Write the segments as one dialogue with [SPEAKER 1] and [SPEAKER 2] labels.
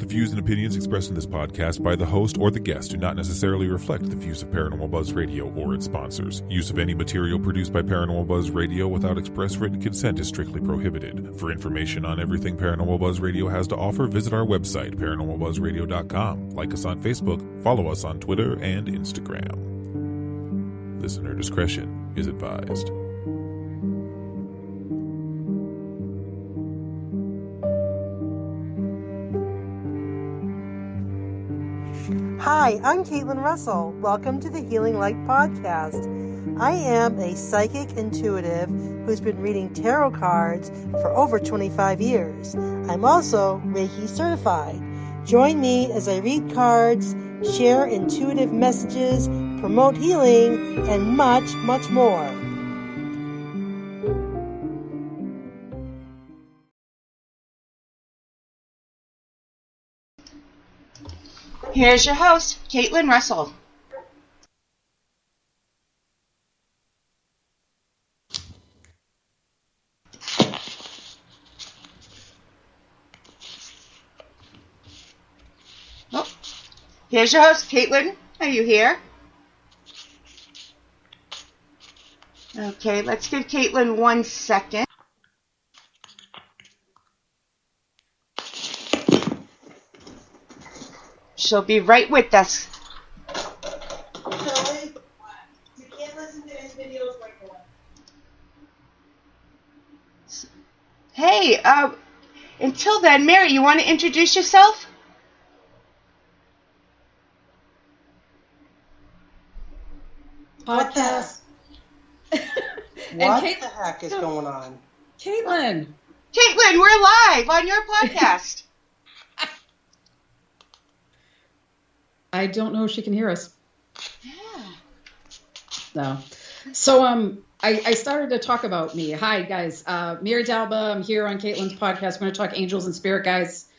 [SPEAKER 1] The views and opinions expressed in this podcast by the host or the guest do not necessarily reflect the views of Paranormal Buzz Radio or its sponsors. Use of any material produced by Paranormal Buzz Radio without express written consent is strictly prohibited. For information on everything Paranormal Buzz Radio has to offer, visit our website, paranormalbuzzradio.com. Like us on Facebook, follow us on Twitter and Instagram. Listener discretion is advised.
[SPEAKER 2] Hi, I'm Caitlin Russell. Welcome to the Healing Light Podcast. I am a psychic intuitive who's been reading tarot cards for over 25 years. I'm also Reiki certified. Join me as I read cards, share intuitive messages, promote healing, and much, much more.
[SPEAKER 3] Here's your host, Caitlin Russell. Oh, here's your host, Caitlin. Are you here? Okay, let's give Caitlin 1 second. She'll be right with us.
[SPEAKER 2] Kelly, you can't listen to his videos right now.
[SPEAKER 3] Hey, until then, Mary, you want to introduce yourself?
[SPEAKER 4] Podcast.
[SPEAKER 2] What the heck is going on?
[SPEAKER 4] Caitlin,
[SPEAKER 3] Caitlin, we're live on your podcast.
[SPEAKER 4] I don't know if she can hear us.
[SPEAKER 3] Yeah.
[SPEAKER 4] No. So I started to talk about me. Hi guys, Mary Dalba. I'm here on Caitlin's podcast. We're going to talk angels and spirit guides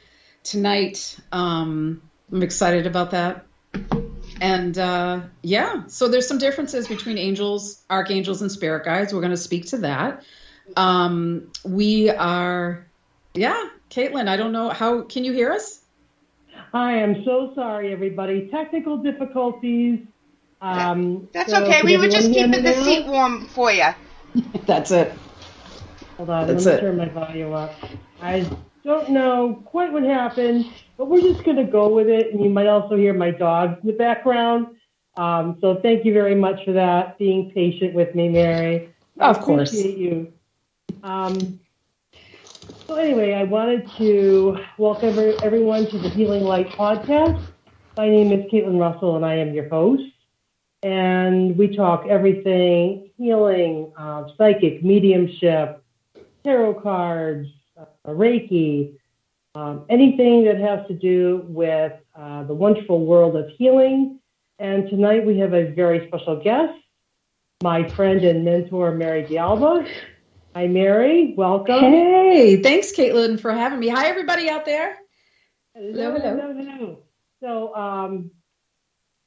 [SPEAKER 4] tonight. I'm excited about that. And yeah, so there's some differences between angels, archangels, and spirit guides. We're going to speak to that. We are, yeah, Caitlin. I don't know how. Can you hear us?
[SPEAKER 5] Hi, I'm so sorry, everybody. Technical difficulties.
[SPEAKER 3] That's okay. We were just keeping the seat warm for you.
[SPEAKER 4] That's it.
[SPEAKER 5] Hold on,
[SPEAKER 4] That's
[SPEAKER 5] let me
[SPEAKER 4] it.
[SPEAKER 5] turn my volume up. I don't know quite what happened, but we're just going to go with it. And you might also hear my dogs in the background. So thank you very much for that, being patient with me, Mary.
[SPEAKER 4] Of course.
[SPEAKER 5] I appreciate you. So anyway, I wanted to welcome everyone to the Healing Light Podcast. My name is Caitlin Russell, and I am your host. And we talk everything healing, psychic, mediumship, tarot cards, Reiki, anything that has to do with the wonderful world of healing. And tonight we have a very special guest, my friend and mentor, Mary D'Alba. Hi, Mary. Welcome.
[SPEAKER 4] Hey, thanks, Caitlin, for having me. Hi, everybody out there.
[SPEAKER 5] Hello. So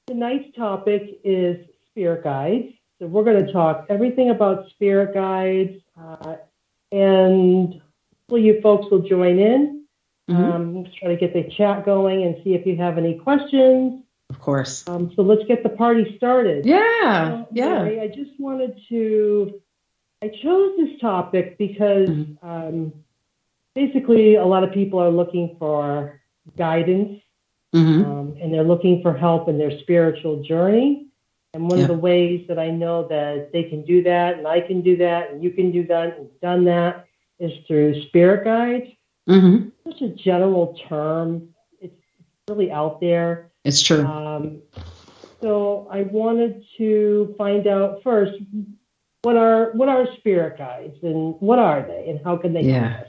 [SPEAKER 5] tonight's topic is spirit guides. So we're going to talk everything about spirit guides, and hopefully you folks will join in. Let's try to get the chat going and see if you have any questions.
[SPEAKER 4] Of course.
[SPEAKER 5] So let's get the party started.
[SPEAKER 4] Yeah.
[SPEAKER 5] Mary, I just wanted to. I chose this topic because basically a lot of people are looking for guidance, and they're looking for help in their spiritual journey. And one of the ways that I know that they can do that, and I can do that, and you can do that, and done that, is through spirit guides. Such a general term. It's really out there.
[SPEAKER 4] It's true.
[SPEAKER 5] So I wanted to find out first, what are spirit guides, and what are they, and how can they help us?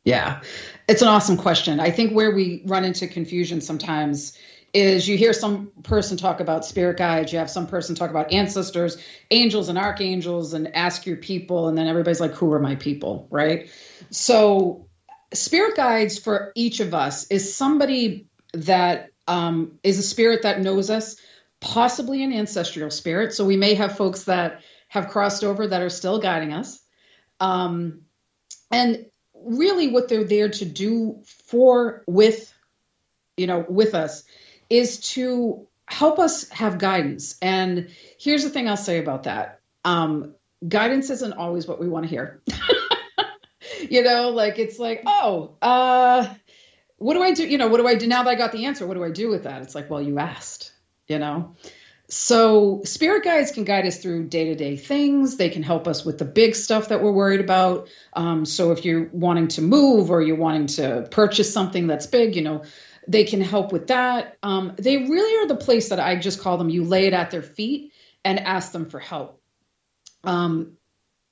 [SPEAKER 4] Yeah, it's an awesome question. I think where we run into confusion sometimes is you hear some person talk about spirit guides, you have some person talk about ancestors, angels and archangels, and ask your people, and then everybody's like, who are my people, right? So spirit guides for each of us is somebody that is a spirit that knows us, possibly an ancestral spirit. So we may have folks that have crossed over that are still guiding us. And really what they're there to do with with us, is to help us have guidance. And here's the thing I'll say about that. Guidance isn't always what we want to hear. It's like, what do I do? What do I do now that I got the answer? What do I do with that? It's like, well, you asked, So spirit guides can guide us through day-to-day things. They can help us with the big stuff that we're worried about. So if you're wanting to move or you're wanting to purchase something that's big, they can help with that. They really are the place that I just call them, you lay it at their feet and ask them for help.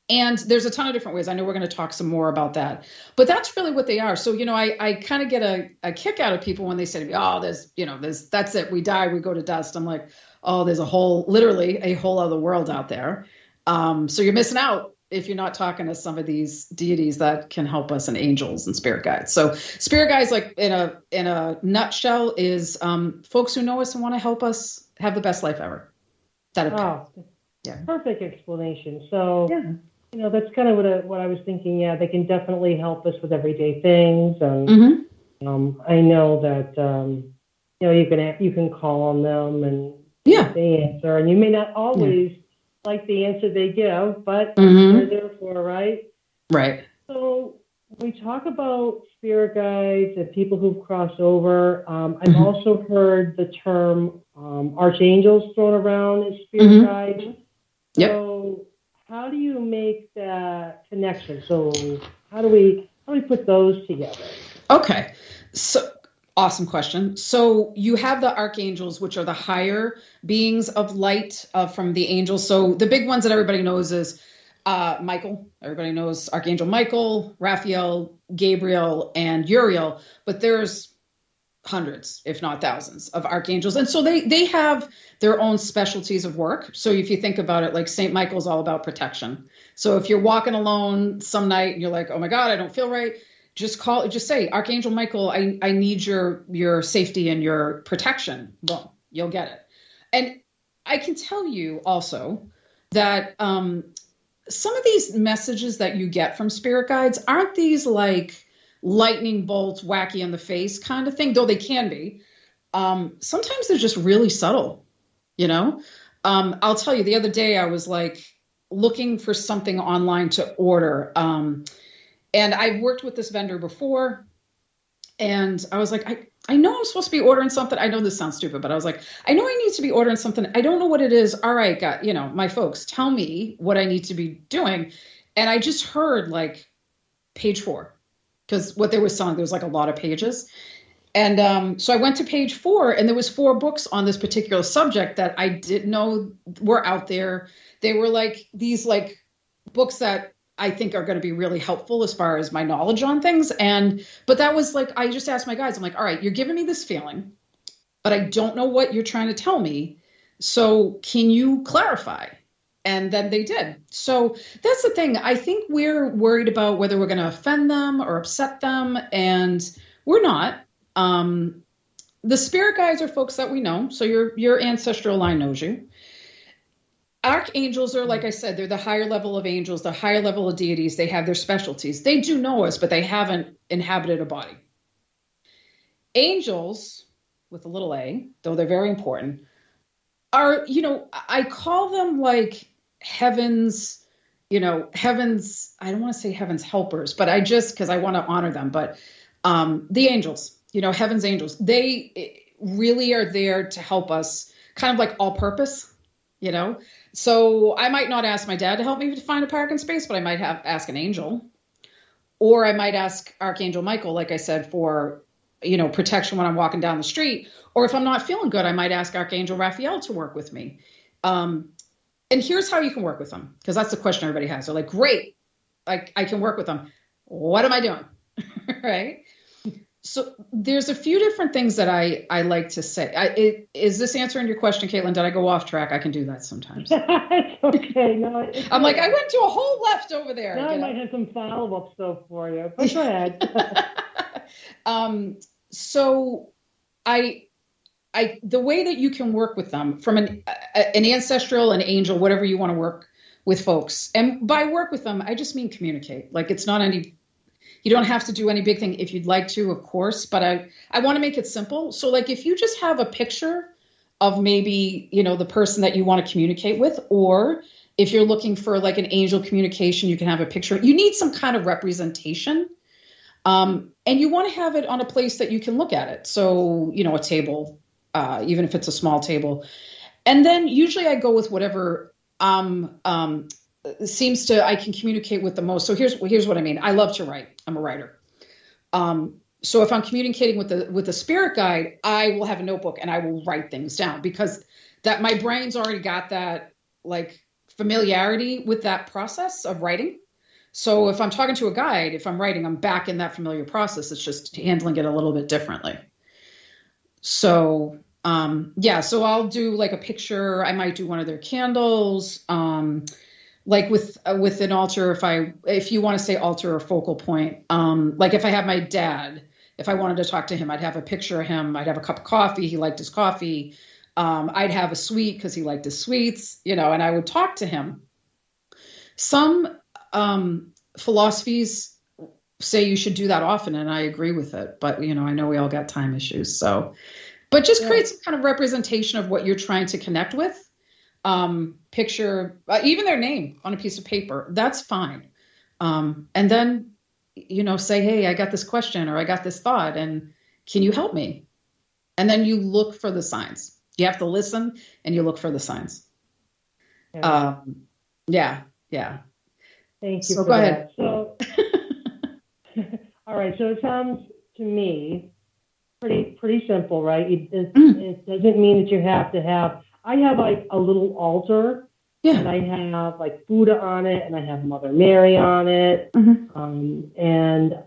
[SPEAKER 4] And there's a ton of different ways. I know we're going to talk some more about that, but that's really what they are. So, I kind of get a kick out of people when they say to me, oh, that's it. We die, we go to dust. I'm like, oh, there's literally a whole other world out there. So you're missing out if you're not talking to some of these deities that can help us, and angels and spirit guides. So spirit guides, like in a nutshell, is folks who know us and want to help us have the best life ever. Yeah.
[SPEAKER 5] Perfect explanation. So, that's kind of what I was thinking. Yeah, they can definitely help us with everyday things. And I know that, you can call on them and they answer. And you may not always like the answer they give, but they're there for, right?
[SPEAKER 4] Right.
[SPEAKER 5] So we talk about spirit guides and people who've crossed over. I've also heard the term archangels thrown around as spirit guides. So how do you make that connection? So how do we put those together?
[SPEAKER 4] Okay. So awesome question. So you have the archangels, which are the higher beings of light from the angels. So the big ones that everybody knows is Michael. Everybody knows Archangel Michael, Raphael, Gabriel, and Uriel. But there's hundreds, if not thousands, of archangels. And so they have their own specialties of work. So if you think about it, like St. Michael's all about protection. So if you're walking alone some night and you're like, oh my God, I don't feel right, just say, Archangel Michael, I need your safety and your protection. Boom, you'll get it. And I can tell you also that some of these messages that you get from spirit guides, aren't these like lightning bolts, wacky in the face kind of thing, though they can be. Sometimes they're just really subtle, I'll tell you, the other day I was like looking for something online to order. And I've worked with this vendor before, and I was like, I know I'm supposed to be ordering something. I know this sounds stupid, but I was like, I know I need to be ordering something. I don't know what it is. All right, God, my folks, tell me what I need to be doing. And I just heard like page 4. Because what they were selling, there was like a lot of pages. And so I went to page 4, and there was 4 books on this particular subject that I didn't know were out there. They were like these like books that I think are going to be really helpful as far as my knowledge on things. But that was like, I just asked my guys, I'm like, all right, you're giving me this feeling, but I don't know what you're trying to tell me. So can you clarify? And then they did. So that's the thing. I think we're worried about whether we're going to offend them or upset them. And we're not. The spirit guides are folks that we know. So your ancestral line knows you. Archangels are, like I said, they're the higher level of angels, the higher level of deities. They have their specialties. They do know us, but they haven't inhabited a body. Angels, with a little a, though they're very important, are, I call them like heaven's, I don't want to say heaven's helpers, but because I want to honor them. But the angels, heaven's angels, they really are there to help us, kind of like all purpose, So I might not ask my dad to help me to find a parking space, but I might ask an angel, or I might ask Archangel Michael, like I said, for, protection when I'm walking down the street. Or if I'm not feeling good, I might ask Archangel Raphael to work with me. And here's how you can work with them, because that's the question everybody has. They're like, great, I can work with them. What am I doing? Right? So there's a few different things that I like to say. Is this answering your question, Caitlin? Did I go off track? I can do that sometimes.
[SPEAKER 5] It's okay. No,
[SPEAKER 4] I'm like, I went to a whole left over there.
[SPEAKER 5] Now I might have some follow-up stuff for you. But go ahead.
[SPEAKER 4] So the way that you can work with them from an ancestral, an angel, whatever you want to work with folks. And by work with them, I just mean communicate. Like, it's not any You don't have to do any big thing if you'd like to, of course, but I want to make it simple. So like if you just have a picture of maybe, the person that you want to communicate with, or if you're looking for like an angel communication, you can have a picture. You need some kind of representation. And you want to have it on a place that you can look at it. So, a table, even if it's a small table. And then usually I go with whatever seems to, I can communicate with the most. So here's what I mean. I love to write. I'm a writer. So if I'm communicating with the spirit guide, I will have a notebook and I will write things down, because that my brain's already got that like familiarity with that process of writing. So if I'm talking to a guide, if I'm writing, I'm back in that familiar process. It's just handling it a little bit differently. So, so I'll do like a picture. I might do one of their candles. Like with an altar, if you want to say altar or focal point, like if I have my dad, if I wanted to talk to him, I'd have a picture of him. I'd have a cup of coffee. He liked his coffee. I'd have a sweet because he liked his sweets, and I would talk to him. Some philosophies say you should do that often, and I agree with it. But, I know we all got time issues. So, but just create some kind of representation of what you're trying to connect with. Picture, even their name on a piece of paper, that's fine. And then, say, hey, I got this question or I got this thought, and can you help me? And then you look for the signs. You have to listen and you look for the signs.
[SPEAKER 5] Yeah.
[SPEAKER 4] Yeah.
[SPEAKER 5] Thank you.
[SPEAKER 4] So
[SPEAKER 5] for
[SPEAKER 4] go ahead.
[SPEAKER 5] That. So, all right. So it sounds to me pretty simple, right? It doesn't mean that you have to have. I have like a little altar, and I have like Buddha on it, and I have Mother Mary on it, and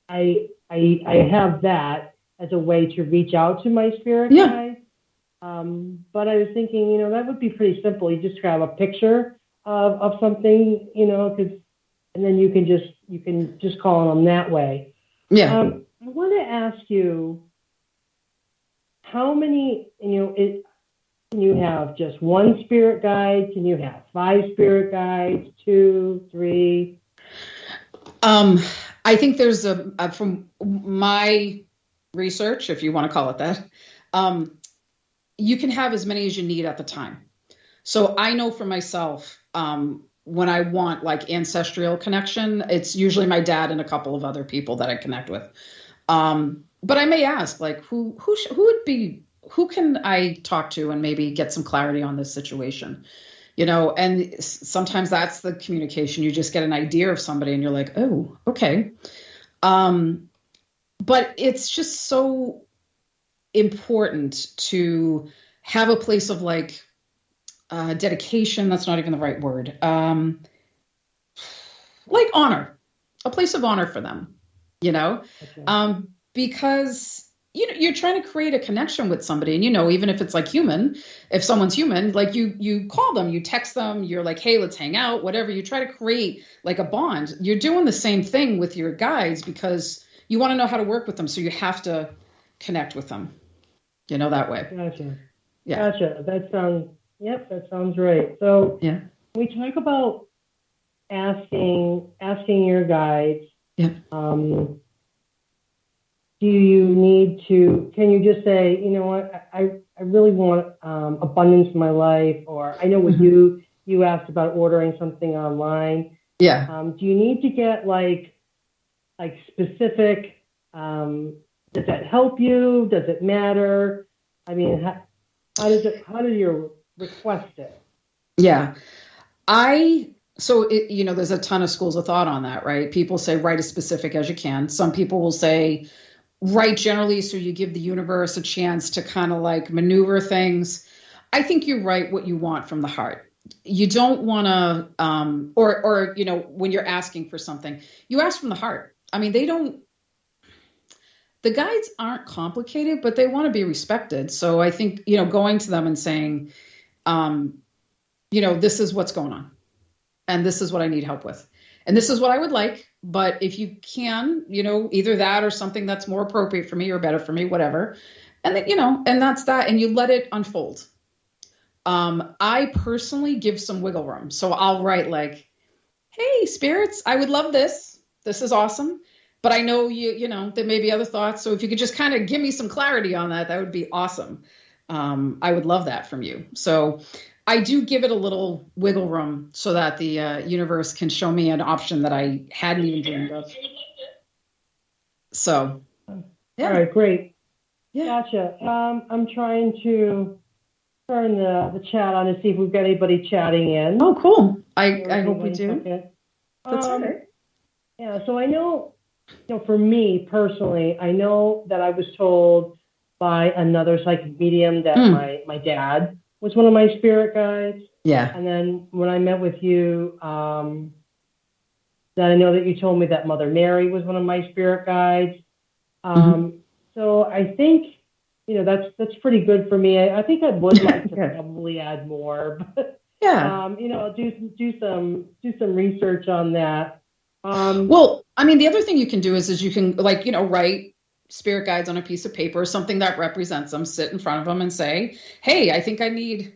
[SPEAKER 5] I have that as a way to reach out to my spirit guide. But I was thinking, that would be pretty simple. You just grab a picture of something, and then you can just call on them that way.
[SPEAKER 4] Yeah.
[SPEAKER 5] I want to ask you, how many, can you have just one spirit guide? Can you have 5 spirit guides, 2, 3?
[SPEAKER 4] I think there's from my research, if you want to call it that, you can have as many as you need at the time. So I know for myself, when I want like ancestral connection, it's usually my dad and a couple of other people that I connect with. But I may ask, like, who can I talk to and maybe get some clarity on this situation? And sometimes that's the communication. You just get an idea of somebody and you're like, oh, okay. But it's just so important to have a place of like dedication. That's not even the right word. Like honor, a place of honor for them, okay. Because, you're trying to create a connection with somebody, and, even if it's like human, if someone's human, like you call them, you text them, you're like, hey, let's hang out, whatever. You try to create like a bond. You're doing the same thing with your guides because you want to know how to work with them. So you have to connect with them, that way.
[SPEAKER 5] Gotcha.
[SPEAKER 4] Yeah.
[SPEAKER 5] Gotcha. That sounds right. So we talk about asking your guides.
[SPEAKER 4] Yeah.
[SPEAKER 5] Do you need to, can you just say, you know what, I really want abundance in my life, or I know what you asked about ordering something online.
[SPEAKER 4] Yeah.
[SPEAKER 5] Do you need to get like specific, does that help you? Does it matter? I mean, how do you request it?
[SPEAKER 4] Yeah. So, there's a ton of schools of thought on that, right? People say write as specific as you can. Some people will say write generally, so you give the universe a chance to kind of like maneuver things. I think you write what you want from the heart. You don't want to, or when you're asking for something, you ask from the heart. I mean, the guides aren't complicated, but they want to be respected. So I think, going to them and saying, this is what's going on, and this is what I need help with, and this is what I would like. But if you can, either that or something that's more appropriate for me or better for me, whatever. And then, and that's that. And you let it unfold. I personally give some wiggle room. So I'll write like, hey, spirits, I would love this. This is awesome. But I know there may be other thoughts. So if you could just kind of give me some clarity on that, that would be awesome. I would love that from you. So I do give it a little wiggle room so that the universe can show me an option that I hadn't even dreamed of. So, yeah.
[SPEAKER 5] All right, great.
[SPEAKER 4] Yeah.
[SPEAKER 5] Gotcha. I'm trying to turn the chat on to see if we've got anybody chatting in.
[SPEAKER 4] Oh, cool. I hope we do. That's all right.
[SPEAKER 5] Yeah, so I know, for me personally, I know that I was told by another psychic medium that my dad was one of my spirit guides.
[SPEAKER 4] Yeah.
[SPEAKER 5] And then when I met with you, that I know that you told me that Mother Mary was one of my spirit guides. So I think, that's pretty good for me. I think I would like to probably add more, but do some research on that.
[SPEAKER 4] Well, I mean, the other thing you can do is you can write spirit guides on a piece of paper, something that represents them, sit in front of them and say, hey, I think I'm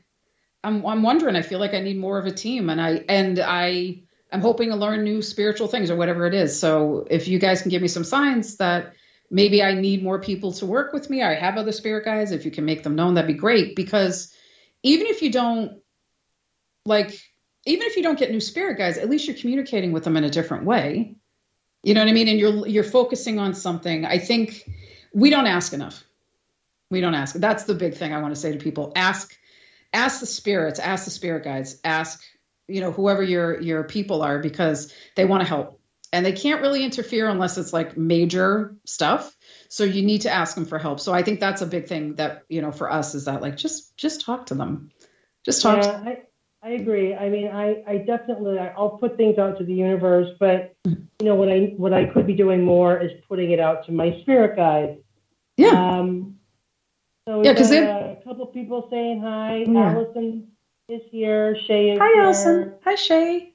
[SPEAKER 4] wondering, I feel like I need more of a team, and I'm hoping to learn new spiritual things or whatever it is. So if you guys can give me some signs that maybe I need more people to work with me, I have other spirit guides, if you can make them known, that'd be great. Because even if you don't get new spirit guides, at least you're communicating with them in a different way. You know what I mean? And you're focusing on something. I think we don't ask enough. We don't ask. That's the big thing I want to say to people. Ask the spirits, ask the spirit guides, ask, whoever your people are, because they want to help. And they can't really interfere unless it's like major stuff. So you need to ask them for help. So I think that's a big thing that, for us is that just talk to them. Just talk to them.
[SPEAKER 5] I agree. I mean, I definitely, I'll put things out to the universe, but what I could be doing more is putting it out to my spirit guides.
[SPEAKER 4] Yeah.
[SPEAKER 5] So we've got a couple of people saying hi. Yeah. Allison is here. Shay is here.
[SPEAKER 4] Hi, Allison. Hi, Shay.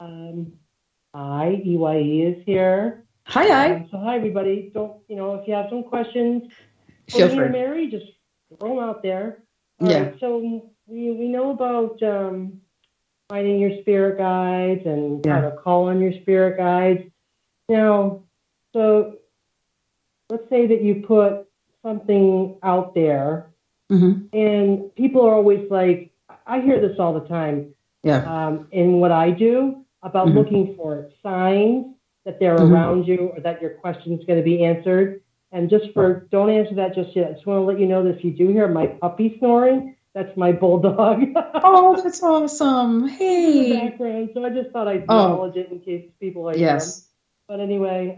[SPEAKER 5] Hi, EYE is here.
[SPEAKER 4] Hi.
[SPEAKER 5] So hi, everybody. Don't, if you have some questions,
[SPEAKER 4] feel free.
[SPEAKER 5] Mary, just throw them out there.
[SPEAKER 4] All right,
[SPEAKER 5] so we know about finding your spirit guides and how to call on your spirit guides. Now, so let's say that you put something out there, and people are always like, I hear this all the time.
[SPEAKER 4] Yeah.
[SPEAKER 5] In what I do about looking for signs that they're around you or that your question is going to be answered. And don't answer that just yet. I just want to let you know that if you do hear my puppy snoring, that's my bulldog.
[SPEAKER 4] Oh, that's awesome. Hey.
[SPEAKER 5] In the background. So I just thought I'd acknowledge it in case people are here. But anyway,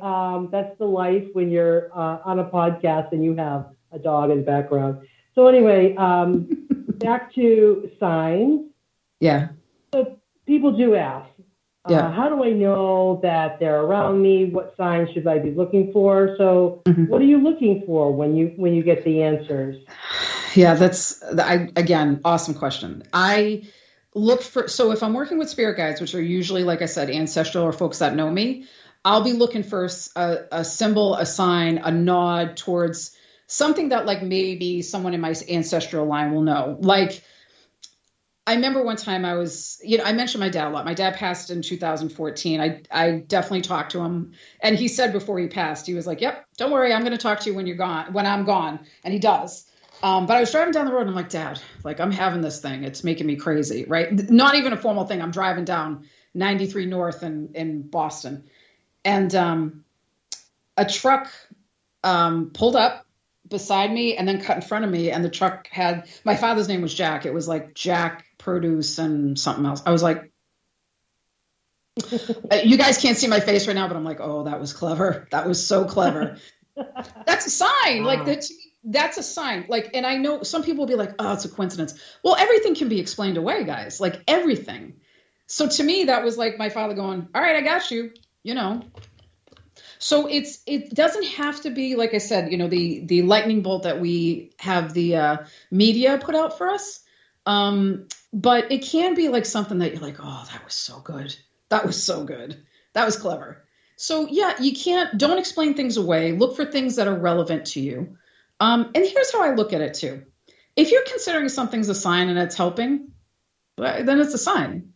[SPEAKER 5] that's the life when you're on a podcast and you have a dog in the background. So anyway, back to signs.
[SPEAKER 4] Yeah.
[SPEAKER 5] So people do ask, how do I know that they're around me? What signs should I be looking for? So what are you looking for when you get the answers?
[SPEAKER 4] Yeah, again, awesome question. I look for, so if I'm working with spirit guides, which are usually, like I said, ancestral or folks that know me, I'll be looking for a symbol, a sign, a nod towards something that maybe someone in my ancestral line will know. I remember one time I was, I mentioned my dad a lot. My dad passed in 2014. I definitely talked to him. And he said before he passed, he was like, yep, don't worry. I'm going to talk to you when I'm gone. And he does. But I was driving down the road and I'm like, Dad, I'm having this thing. It's making me crazy, right? Not even a formal thing. I'm driving down 93 North in Boston. And a truck pulled up beside me and then cut in front of me. And the truck had, my father's name was Jack. It was like Jack Produce and something else. I was like, you guys can't see my face right now, but I'm like, oh, that was clever. That was so clever. That's a sign. Wow. That's a sign. And I know some people will be like, oh, it's a coincidence. Well, everything can be explained away, guys. Everything. So to me, that was like my father going, all right, I got you, So it doesn't have to be, like I said, the lightning bolt that we have the media put out for us. But it can be something that you're like, oh, that was so good. That was so good. That was clever. So yeah, don't explain things away. Look for things that are relevant to you. And here's how I look at it too. If you're considering something's a sign and it's helping, then it's a sign.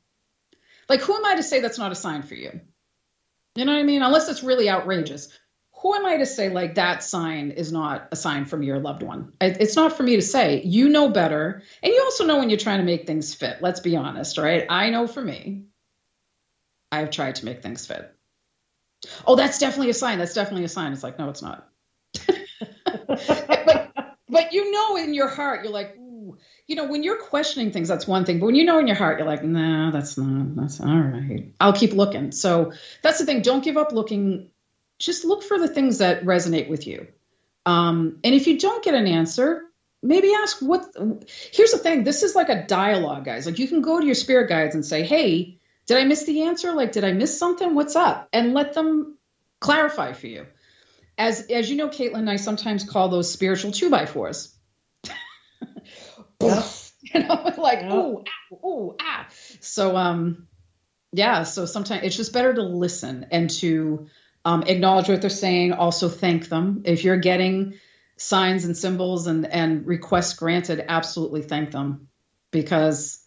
[SPEAKER 4] Who am I to say that's not a sign for you? You know what I mean? Unless it's really outrageous. Who am I to say like that sign is not a sign from your loved one? It's not for me to say. You know better. And you also know when you're trying to make things fit. Let's be honest, right? I know for me, I've tried to make things fit. Oh, that's definitely a sign. That's definitely a sign. It's like, no, it's not. but you know in your heart, you're like, ooh. You know, when you're questioning things, that's one thing. But when you know in your heart, you're like, nah, that's all right. I'll keep looking. So that's the thing. Don't give up looking. Just look for the things that resonate with you. And if you don't get an answer, maybe ask here's the thing. This is like a dialogue, guys. Like you can go to your spirit guides and say, hey, did I miss the answer? Like, did I miss something? What's up? And let them clarify for you. As you know, Caitlin, I sometimes call those spiritual 2x4s.
[SPEAKER 5] Yeah.
[SPEAKER 4] You know, like, ooh, ah. So, so sometimes it's just better to listen and to acknowledge what they're saying. Also thank them. If you're getting signs and symbols and requests granted, absolutely thank them because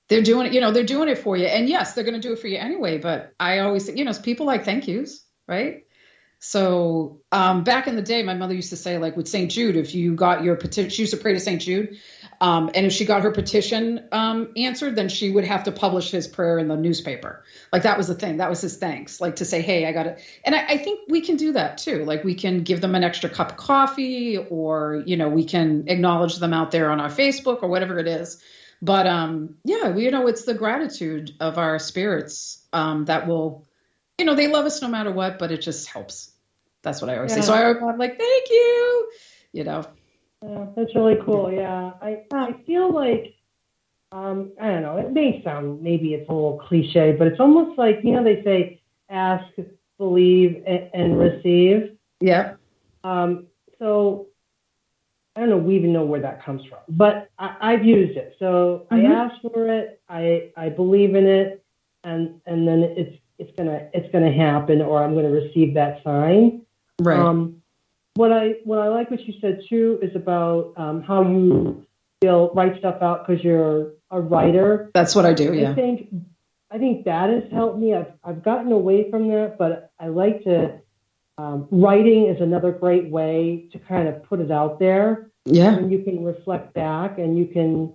[SPEAKER 4] they're doing it, they're doing it for you. And yes, they're going to do it for you anyway. But I always think, people like thank yous, right? So back in the day, my mother used to say, like with St. Jude, if you got your petition, she used to pray to St. Jude. And if she got her petition answered, then she would have to publish his prayer in the newspaper. Like that was the thing. That was his thanks. Like to say, hey, I got it. And I think we can do that too. Like we can give them an extra cup of coffee or, we can acknowledge them out there on our Facebook or whatever it is. But it's the gratitude of our spirits that will, they love us no matter what, but it just helps. That's what I always say. So I'm like, thank you, Yeah,
[SPEAKER 5] that's really cool. Yeah. I feel like, I don't know, it may sound, maybe it's a little cliche, but it's almost like, they say, ask, believe, and receive.
[SPEAKER 4] Yeah.
[SPEAKER 5] So I don't know, we even know where that comes from, but I've used it. So I ask for it, I believe in it, and then it's gonna happen, or I'm gonna receive that sign.
[SPEAKER 4] Right.
[SPEAKER 5] What I like what you said too is about how you write stuff out because you're a writer.
[SPEAKER 4] That's what I do. Yeah.
[SPEAKER 5] I think that has helped me. I've gotten away from that, but I like to. Writing is another great way to kind of put it out there.
[SPEAKER 4] Yeah.
[SPEAKER 5] And you can reflect back, and you can,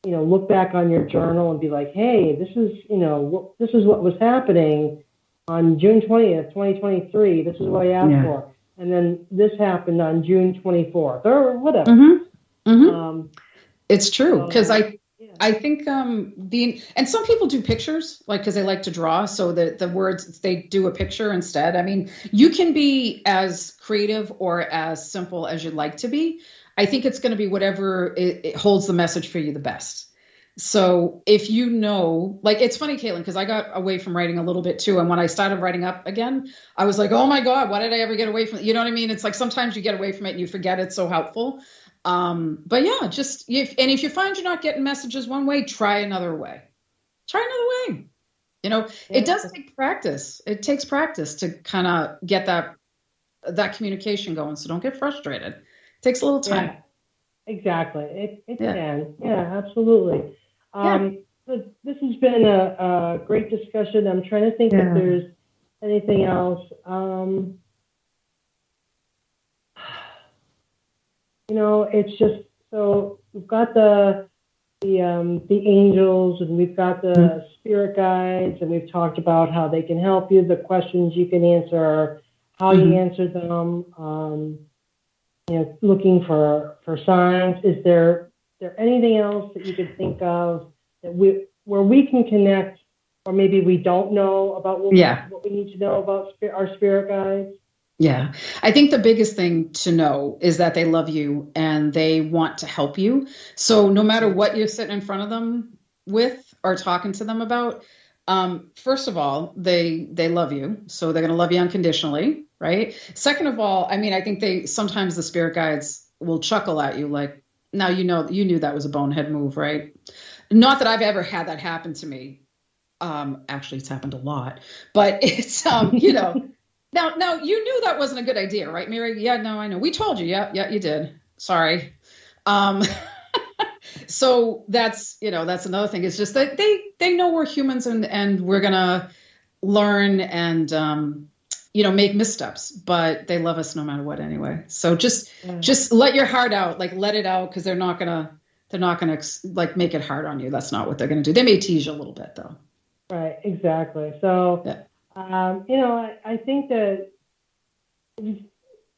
[SPEAKER 5] look back on your journal and be like, hey, this is what was happening on June 20th, 2023. This is what I asked for. And then this happened on June 24th or whatever.
[SPEAKER 4] Mm-hmm. Mm-hmm. It's true. Because I think and some people do pictures, like, because they like to draw. So the words, they do a picture instead. I mean, you can be as creative or as simple as you'd like to be. I think it's going to be whatever it holds the message for you the best. So if like, it's funny, Caitlin, because I got away from writing a little bit too. And when I started writing up again, I was like, oh my God, why did I ever get away from it? You know what I mean? It's like, sometimes you get away from it and you forget it's so helpful. But yeah, just if you find you're not getting messages one way, try another way. It does take practice. It takes practice to kind of get that communication going. So don't get frustrated. It takes a little time.
[SPEAKER 5] Yeah, exactly. It can. Yeah, absolutely. So this has been a great discussion. I'm trying to think if there's anything else. It's just, so we've got the angels, and we've got the spirit guides, and we've talked about how they can help you, the questions you can answer, how you answer them, looking for signs. Is there anything else that you could think of that where we can connect, or maybe we don't know about what we need to know about our spirit guides?
[SPEAKER 4] Yeah. I think the biggest thing to know is that they love you and they want to help you. So no matter what you're sitting in front of them with or talking to them about, first of all, they love you. So they're going to love you unconditionally, right? Second of all, I mean, I think sometimes the spirit guides will chuckle at you like, now you knew that was a bonehead move, right? Not that I've ever had that happen to me. Actually, it's happened a lot, but it's, Now you knew that wasn't a good idea, right, Mary? Yeah, no, I know. We told you. Yeah, you did. Sorry. So that's another thing. It's just that they know we're humans and we're gonna learn and, make missteps, but they love us no matter what anyway. So just let your heart out, like let it out. Cause they're not gonna like make it hard on you. That's not what they're going to do. They may tease you a little bit though.
[SPEAKER 5] Right. Exactly. So, I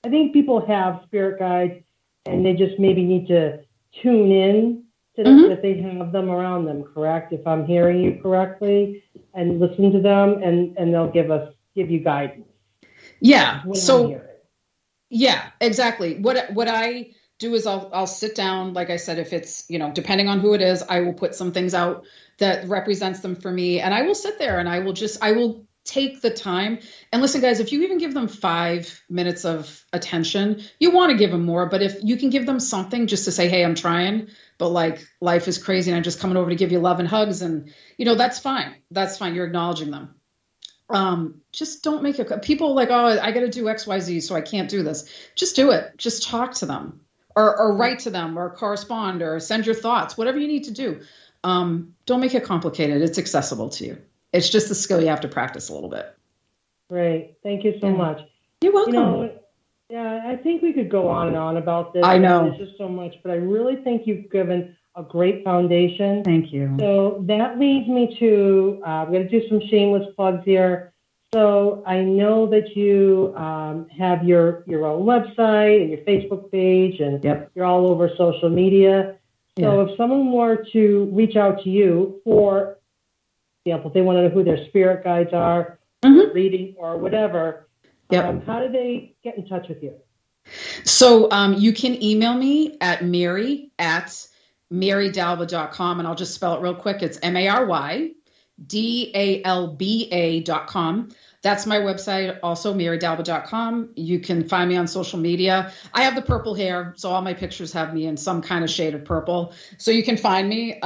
[SPEAKER 5] think people have spirit guides and they just maybe need to tune in to them, that they have them around them, correct? If I'm hearing you correctly, and listen to them and they'll give you guidance.
[SPEAKER 4] Yeah. So yeah, exactly. What I do is I'll sit down, like I said, if it's, depending on who it is, I will put some things out that represents them for me. And I will sit there and I will take the time. And listen, guys, if you even give them 5 minutes of attention, you want to give them more. But if you can give them something just to say, hey, I'm trying, but like life is crazy and I'm just coming over to give you love and hugs. And, that's fine. That's fine. You're acknowledging them. Just don't make it. People like, oh, I got to do X, Y, Z, so I can't do this. Just do it. Just talk to them or write to them or correspond or send your thoughts, whatever you need to do. Don't make it complicated. It's accessible to you. It's just a skill you have to practice a little bit.
[SPEAKER 5] Great. Thank you so much.
[SPEAKER 4] You're welcome.
[SPEAKER 5] I think we could go on and on about this.
[SPEAKER 4] I know.
[SPEAKER 5] There's just so much, but I really think you've given a great foundation.
[SPEAKER 4] Thank you.
[SPEAKER 5] So that leads me to, I'm going to do some shameless plugs here. So I know that you have your own website and your Facebook page, and you're all over social media. So if someone were to reach out to you, for example, they want to know who their spirit guides are, reading or whatever, how do they get in touch with you? So
[SPEAKER 4] you can email me at marydalba.com, and I'll just spell it real quick. It's MARYDALBA.com. That's my website, also marydalba.com. You can find me on social media. I have the purple hair, so all my pictures have me in some kind of shade of purple. So you can find me.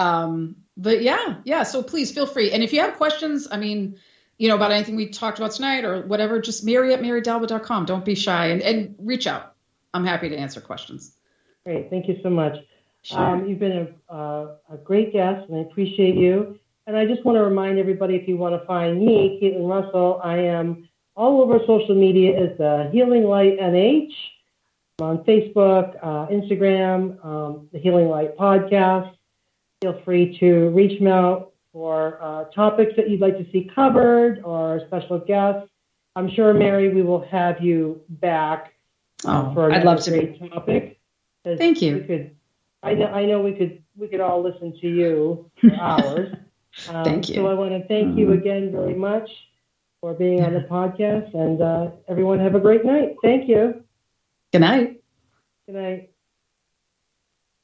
[SPEAKER 4] But so please feel free. And if you have questions, about anything we talked about tonight or whatever, just mary@marydalba.com. Don't be shy and reach out. I'm happy to answer questions.
[SPEAKER 5] Great. Thank you so much.
[SPEAKER 4] Sure.
[SPEAKER 5] You've been a great guest, and I appreciate you. And I just want to remind everybody, if you want to find me, Caitlin Russell, I am all over social media as the Healing Light NH. I'm on Facebook, Instagram, the Healing Light Podcast. Feel free to reach me out for topics that you'd like to see covered or special guests. I'm sure, Mary, we will have you back for
[SPEAKER 4] I'd love to
[SPEAKER 5] great topic.
[SPEAKER 4] Thank you.
[SPEAKER 5] I know we could all listen to you for hours.
[SPEAKER 4] Thank you.
[SPEAKER 5] So I want to thank you again very much for being on the podcast, and everyone have a great night. Thank you.
[SPEAKER 4] Good night.
[SPEAKER 5] Good night.